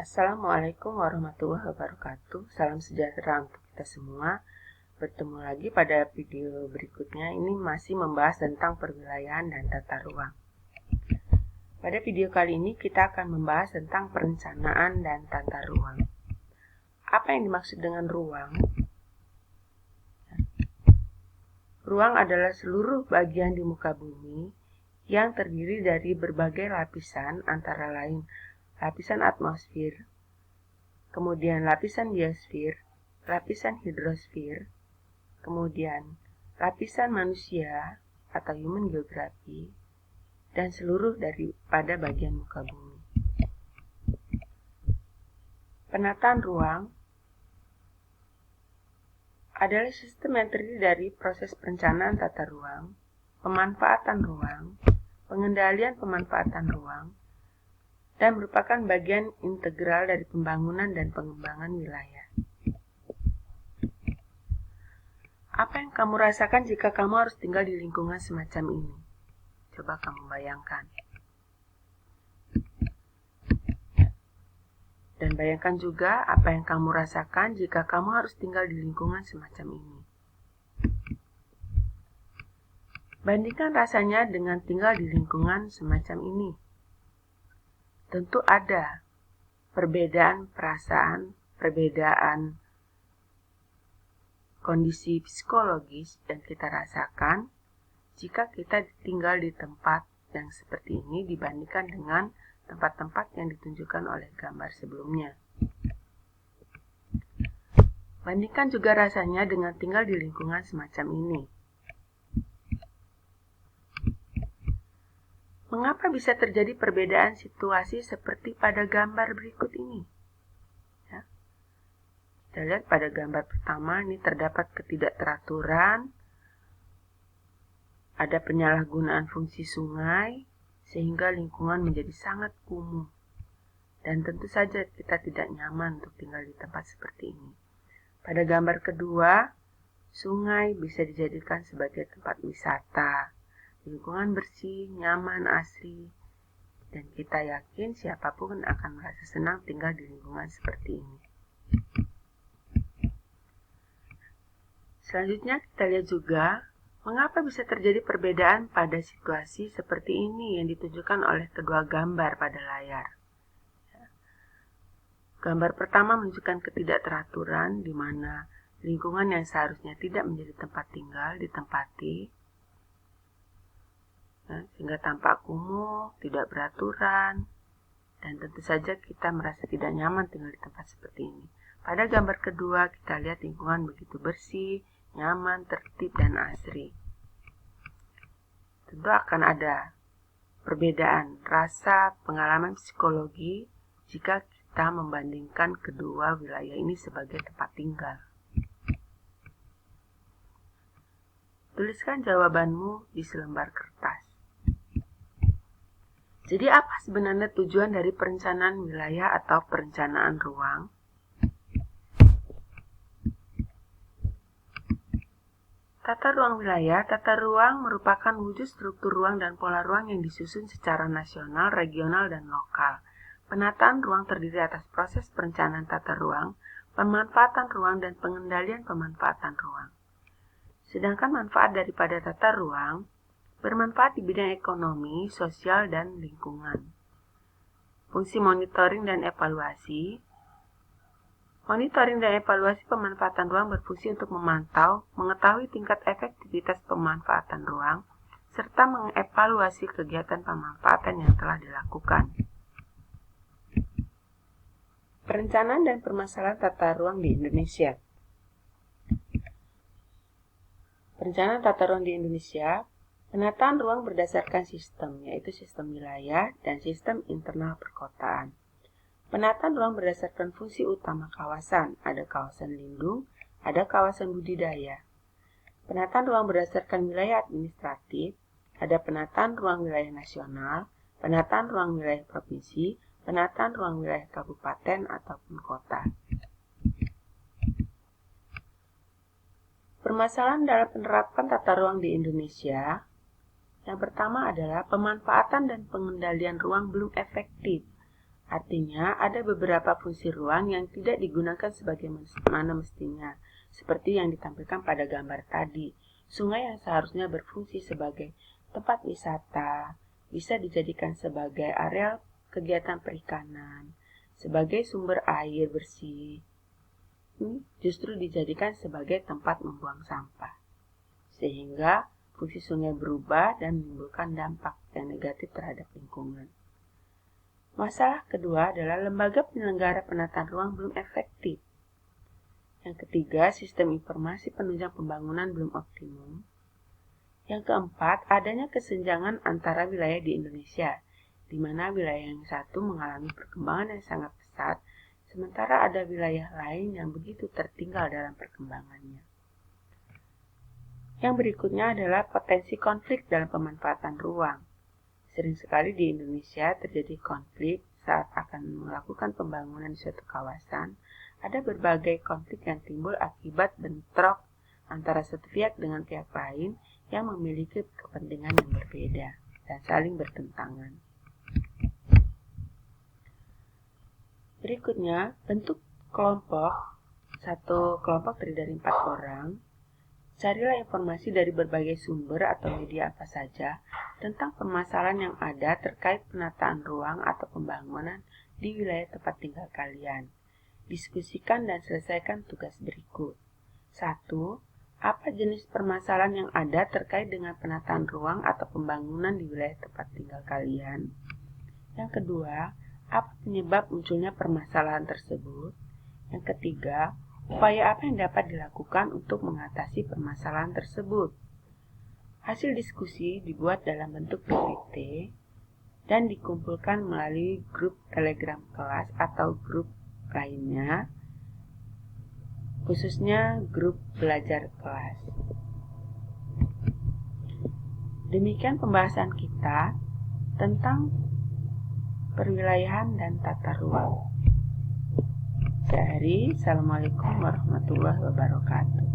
Assalamualaikum warahmatullahi wabarakatuh. Salam sejahtera untuk kita semua. Bertemu lagi pada video berikutnya. Ini masih membahas tentang perwilayahan dan tata ruang. Pada video kali ini kita akan membahas tentang perencanaan dan tata ruang. Apa yang dimaksud dengan ruang? Ruang adalah seluruh bagian di muka bumi yang terdiri dari berbagai lapisan, antara lain lapisan atmosfer, kemudian lapisan biosfer, lapisan hidrosfer, kemudian lapisan manusia atau human geography, dan seluruh daripada bagian muka bumi. Penataan ruang adalah sistem yang terdiri dari proses perencanaan tata ruang, pemanfaatan ruang, pengendalian pemanfaatan ruang, dan merupakan bagian integral dari pembangunan dan pengembangan wilayah. Apa yang kamu rasakan jika kamu harus tinggal di lingkungan semacam ini? Coba kamu bayangkan. Dan bayangkan juga apa yang kamu rasakan jika kamu harus tinggal di lingkungan semacam ini. Bandingkan rasanya dengan tinggal di lingkungan semacam ini. Tentu ada perbedaan perasaan, perbedaan kondisi psikologis yang kita rasakan jika kita tinggal di tempat yang seperti ini dibandingkan dengan tempat-tempat yang ditunjukkan oleh gambar sebelumnya. Bandingkan juga rasanya dengan tinggal di lingkungan semacam ini. Mengapa bisa terjadi perbedaan situasi seperti pada gambar berikut ini? Ya. Kita lihat pada gambar pertama, ini terdapat ketidakteraturan, ada penyalahgunaan fungsi sungai, sehingga lingkungan menjadi sangat kumuh. Dan tentu saja kita tidak nyaman untuk tinggal di tempat seperti ini. Pada gambar kedua, sungai bisa dijadikan sebagai tempat wisata. Lingkungan bersih, nyaman, asri, dan kita yakin siapapun akan merasa senang tinggal di lingkungan seperti ini. Selanjutnya kita lihat juga mengapa bisa terjadi perbedaan pada situasi seperti ini yang ditunjukkan oleh kedua gambar pada layar. Gambar pertama menunjukkan ketidakteraturan di mana lingkungan yang seharusnya tidak menjadi tempat tinggal ditempati, sehingga tampak kumuh, tidak beraturan, dan tentu saja kita merasa tidak nyaman tinggal di tempat seperti ini. Pada gambar kedua kita lihat lingkungan begitu bersih, nyaman, tertib, dan asri. Tentu akan ada perbedaan rasa, pengalaman psikologi jika kita membandingkan kedua wilayah ini sebagai tempat tinggal. Tuliskan jawabanmu di selembar kertas. Jadi apa sebenarnya tujuan dari perencanaan wilayah atau perencanaan ruang? Tata ruang wilayah, tata ruang merupakan wujud struktur ruang dan pola ruang yang disusun secara nasional, regional, dan lokal. Penataan ruang terdiri atas proses perencanaan tata ruang, pemanfaatan ruang, dan pengendalian pemanfaatan ruang. Sedangkan manfaat daripada tata ruang bermanfaat di bidang ekonomi, sosial, dan lingkungan. Fungsi monitoring dan evaluasi. Monitoring dan evaluasi pemanfaatan ruang berfungsi untuk memantau, mengetahui tingkat efektivitas pemanfaatan ruang, serta mengevaluasi kegiatan pemanfaatan yang telah dilakukan. Perencanaan dan permasalahan tata ruang di Indonesia. Perencanaan tata ruang di Indonesia, penataan ruang berdasarkan sistem, yaitu sistem wilayah dan sistem internal perkotaan. Penataan ruang berdasarkan fungsi utama kawasan, ada kawasan lindung, ada kawasan budidaya. Penataan ruang berdasarkan wilayah administratif, ada penataan ruang wilayah nasional, penataan ruang wilayah provinsi, penataan ruang wilayah kabupaten ataupun kota. Permasalahan dalam penerapan tata ruang di Indonesia. Yang pertama adalah pemanfaatan dan pengendalian ruang belum efektif. Artinya, ada beberapa fungsi ruang yang tidak digunakan sebagaimana mestinya, seperti yang ditampilkan pada gambar tadi. Sungai yang seharusnya berfungsi sebagai tempat wisata, bisa dijadikan sebagai areal kegiatan perikanan, sebagai sumber air bersih, justru dijadikan sebagai tempat membuang sampah. Sehingga fungsi sungai berubah dan menimbulkan dampak yang negatif terhadap lingkungan. Masalah kedua adalah lembaga penyelenggara penataan ruang belum efektif. Yang ketiga, sistem informasi penunjang pembangunan belum optimum. Yang keempat, adanya kesenjangan antara wilayah di Indonesia, di mana wilayah yang satu mengalami perkembangan yang sangat pesat, sementara ada wilayah lain yang begitu tertinggal dalam perkembangannya. Yang berikutnya adalah potensi konflik dalam pemanfaatan ruang. Sering sekali di Indonesia terjadi konflik saat akan melakukan pembangunan di suatu kawasan. Ada berbagai konflik yang timbul akibat bentrok antara satu pihak dengan pihak lain yang memiliki kepentingan yang berbeda dan saling bertentangan. Berikutnya, bentuk kelompok. Satu kelompok terdiri dari 4 orang. Carilah informasi dari berbagai sumber atau media apa saja tentang permasalahan yang ada terkait penataan ruang atau pembangunan di wilayah tempat tinggal kalian. Diskusikan dan selesaikan tugas berikut. 1. Apa jenis permasalahan yang ada terkait dengan penataan ruang atau pembangunan di wilayah tempat tinggal kalian? Yang kedua, apa penyebab munculnya permasalahan tersebut? Yang ketiga, upaya apa yang dapat dilakukan untuk mengatasi permasalahan tersebut? Hasil diskusi dibuat dalam bentuk PPT dan dikumpulkan melalui grup Telegram kelas atau grup lainnya, khususnya grup belajar kelas. Demikian pembahasan kita tentang perwilayahan dan tata ruang. Assalamualaikum warahmatullahi wabarakatuh.